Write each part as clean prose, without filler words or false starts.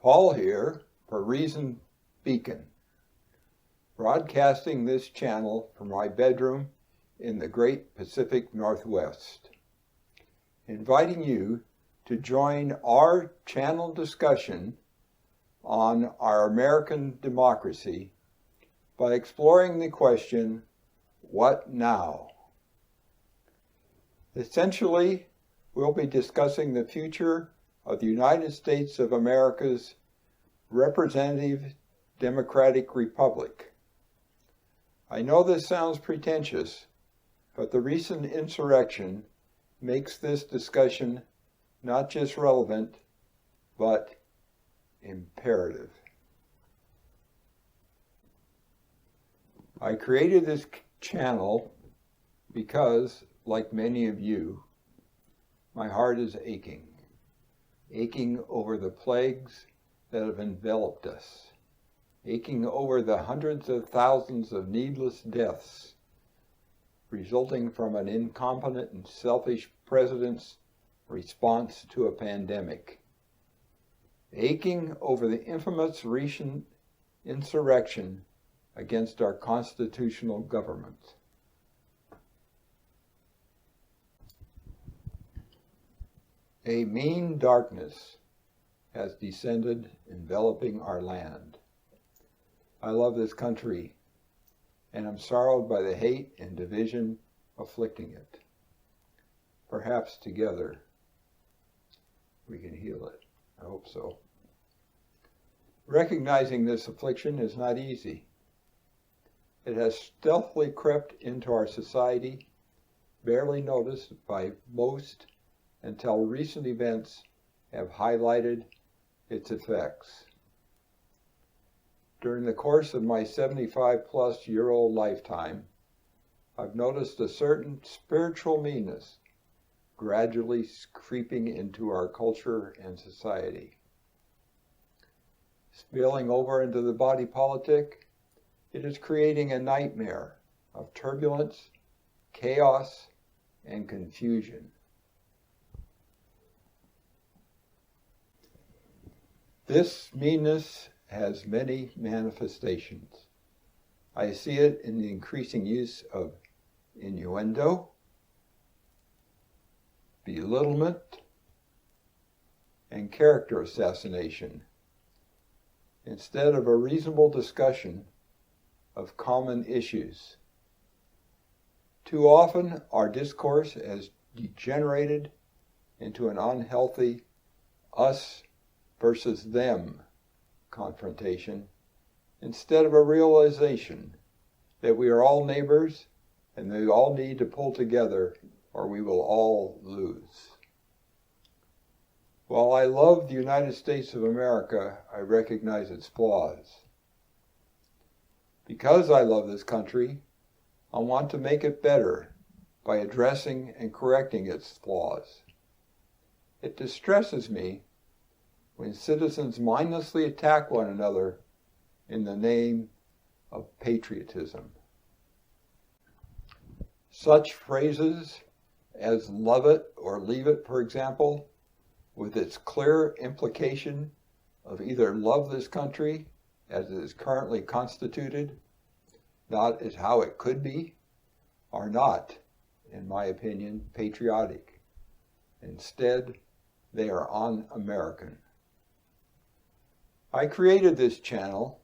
Paul here for Reason Beacon, broadcasting this channel from my bedroom in the great Pacific Northwest, inviting you to join our channel discussion on our American democracy by exploring the question, what now? Essentially, we'll be discussing the future of the United States of America's representative democratic republic. I know this sounds pretentious, but the recent insurrection makes this discussion not just relevant, but imperative. I created this channel because, like many of you, my heart is aching over the plagues that have enveloped us, aching over the hundreds of thousands of needless deaths resulting from an incompetent and selfish president's response to a pandemic, aching over the infamous recent insurrection against our constitutional government. A mean darkness has descended, enveloping our land. I love this country, and am sorrowed by the hate and division afflicting it. Perhaps together we can heal it. I hope so. Recognizing this affliction is not easy. It has stealthily crept into our society, barely noticed by most, until recent events have highlighted its effects. During the course of my 75-plus-year-old lifetime, I've noticed a certain spiritual meanness gradually creeping into our culture and society. Spilling over into the body politic, it is creating a nightmare of turbulence, chaos, and confusion. This meanness has many manifestations. I see it in the increasing use of innuendo, belittlement, and character assassination, instead of a reasonable discussion of common issues. Too often, our discourse has degenerated into an unhealthy us versus them confrontation, instead of a realization that we are all neighbors and we all need to pull together or we will all lose. While I love the United States of America, I recognize its flaws. Because I love this country, I want to make it better by addressing and correcting its flaws. It distresses me when citizens mindlessly attack one another in the name of patriotism. Such phrases as love it or leave it, for example, with its clear implication of either love this country as it is currently constituted, not as how it could be, are not, in my opinion, patriotic. Instead, they are un-American. I created this channel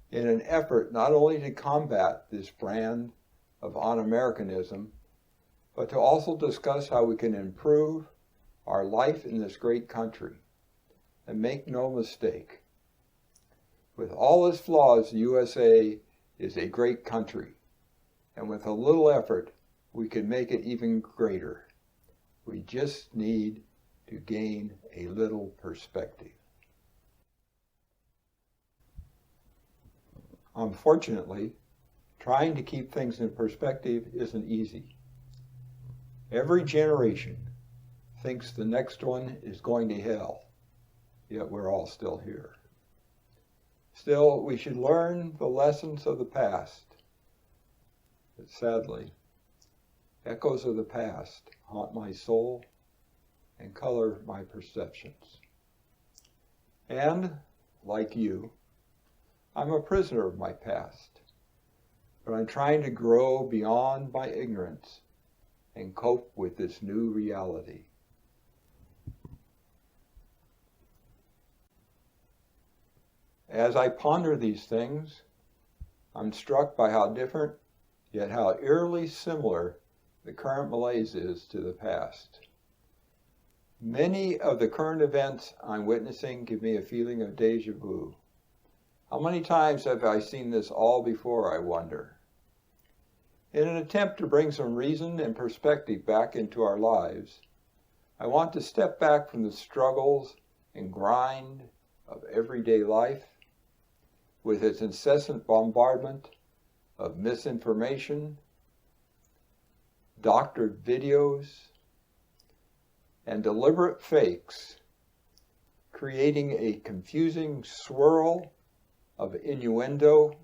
in an effort not only to combat this brand of un-Americanism, but to also discuss how we can improve our life in this great country. And make no mistake, with all its flaws, the USA is a great country, and with a little effort, we can make it even greater. We just need to gain a little perspective. Unfortunately, trying to keep things in perspective isn't easy. Every generation thinks the next one is going to hell, yet we're all still here. Still, we should learn the lessons of the past. But sadly, echoes of the past haunt my soul and color my perceptions. And, like you, I'm a prisoner of my past, but I'm trying to grow beyond my ignorance and cope with this new reality. As I ponder these things, I'm struck by how different, yet how eerily similar the current malaise is to the past. Many of the current events I'm witnessing give me a feeling of deja vu. How many times have I seen this all before, I wonder? In an attempt to bring some reason and perspective back into our lives, I want to step back from the struggles and grind of everyday life with its incessant bombardment of misinformation, doctored videos, and deliberate fakes, creating a confusing swirl of innuendo,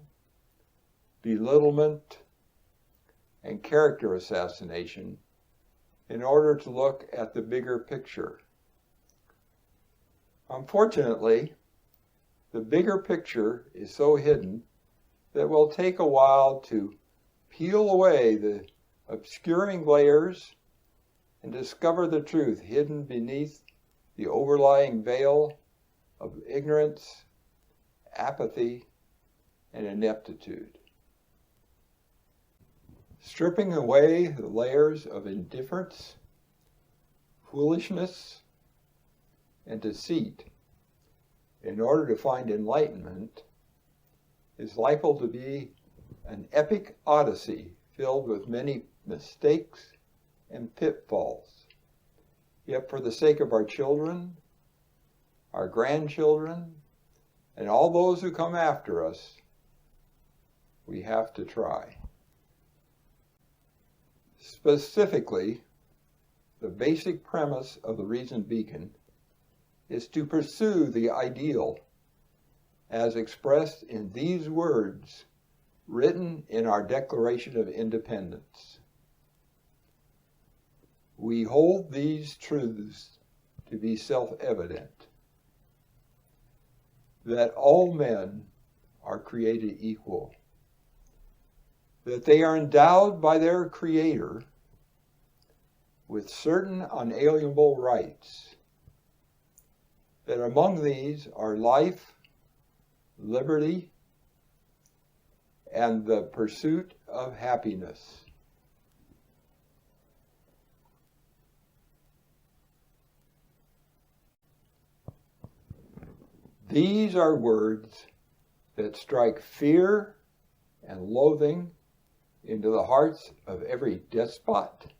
belittlement, and character assassination in order to look at the bigger picture. Unfortunately, the bigger picture is so hidden that it will take a while to peel away the obscuring layers and discover the truth hidden beneath the overlying veil of ignorance, apathy, and ineptitude. Stripping away the layers of indifference, foolishness, and deceit in order to find enlightenment is liable to be an epic odyssey filled with many mistakes and pitfalls. Yet for the sake of our children, our grandchildren, and all those who come after us, we have to try. Specifically, the basic premise of the Reason Beacon is to pursue the ideal as expressed in these words written in our Declaration of Independence. We hold these truths to be self-evident, that all men are created equal, that they are endowed by their Creator with certain unalienable rights, that among these are life, liberty, and the pursuit of happiness. These are words that strike fear and loathing into the hearts of every despot,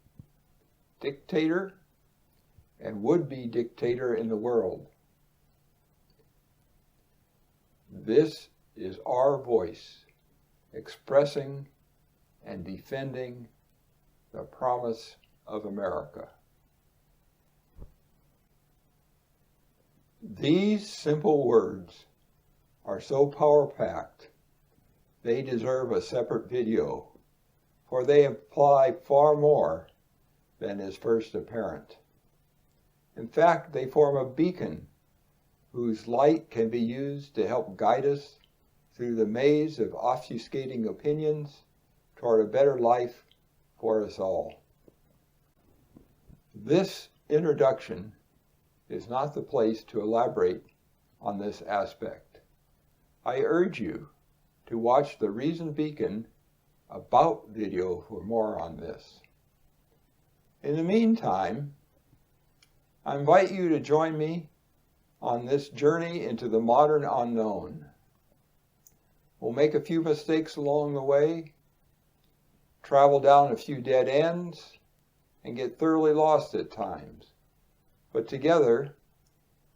dictator, and would-be dictator in the world. This is our voice expressing and defending the promise of America. These simple words are so power-packed, they deserve a separate video, for they imply far more than is first apparent. In fact, they form a beacon whose light can be used to help guide us through the maze of obfuscating opinions toward a better life for us all. This introduction is not the place to elaborate on this aspect. I urge you to watch the Reason Beacon About video for more on this. In the meantime, I invite you to join me on this journey into the modern unknown. We'll make a few mistakes along the way, travel down a few dead ends, and get thoroughly lost at times. But together,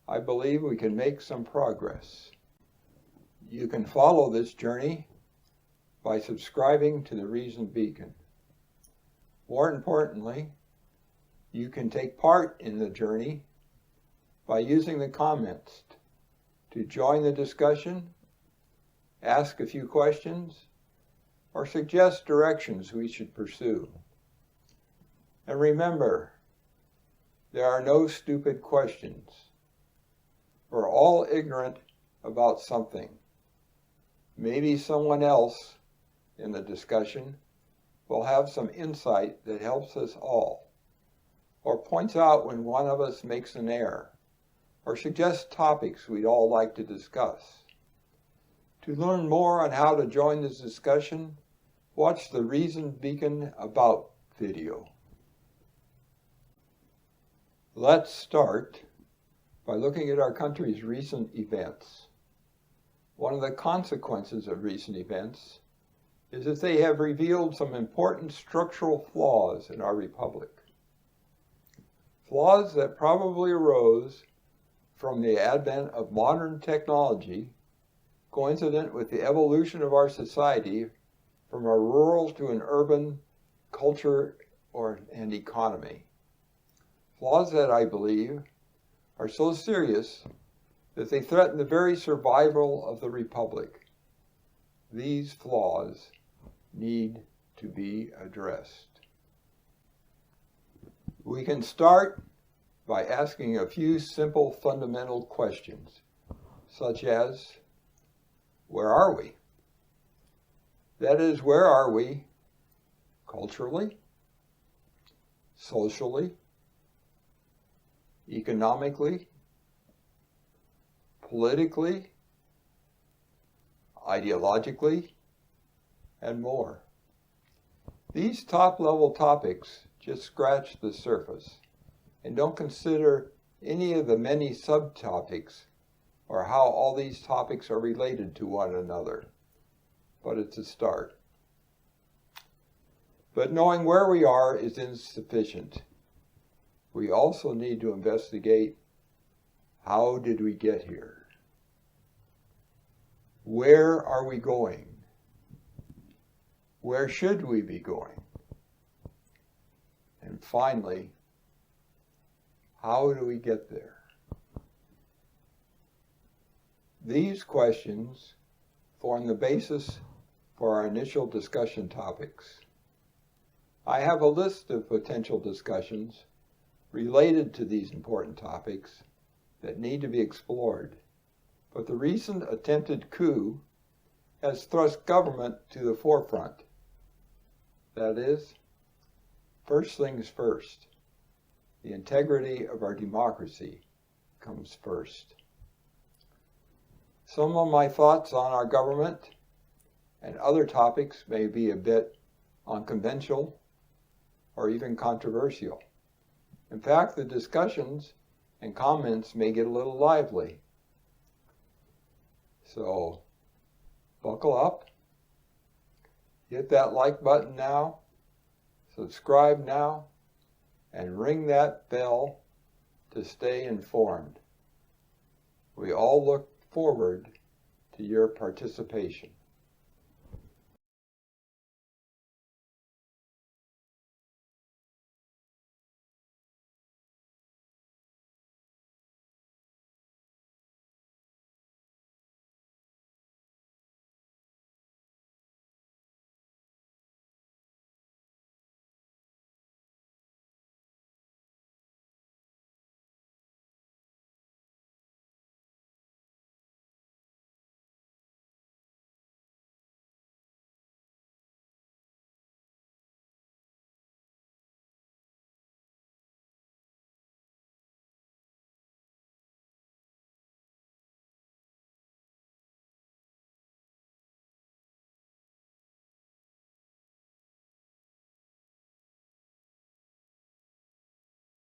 I believe we can make some progress. You can follow this journey by subscribing to the Reason Beacon. More importantly, you can take part in the journey by using the comments to join the discussion, ask a few questions, or suggest directions we should pursue. And remember, there are no stupid questions, for all ignorant about something. Maybe someone else in the discussion will have some insight that helps us all, or points out when one of us makes an error, or suggests topics we'd all like to discuss. To learn more on how to join this discussion, watch the Reason Beacon About video. Let's start by looking at our country's recent events. One of the consequences of recent events is that they have revealed some important structural flaws in our republic. Flaws that probably arose from the advent of modern technology, coincident with the evolution of our society from a rural to an urban culture and economy. Flaws that I believe are so serious that they threaten the very survival of the republic. These flaws need to be addressed. We can start by asking a few simple fundamental questions, such as, where are we? That is, where are we culturally, socially, economically, politically, ideologically, and more. These top-level topics just scratch the surface and don't consider any of the many subtopics or how all these topics are related to one another. But it's a start. But knowing where we are is insufficient. We also need to investigate, how did we get here? Where are we going? Where should we be going? And finally, how do we get there? These questions form the basis for our initial discussion topics. I have a list of potential discussions related to these important topics that need to be explored, but the recent attempted coup has thrust government to the forefront. That is, first things first. The integrity of our democracy comes first. Some of my thoughts on our government and other topics may be a bit unconventional or even controversial. In fact, the discussions and comments may get a little lively. So, buckle up, hit that like button now, subscribe now, and ring that bell to stay informed. We all look forward to your participation.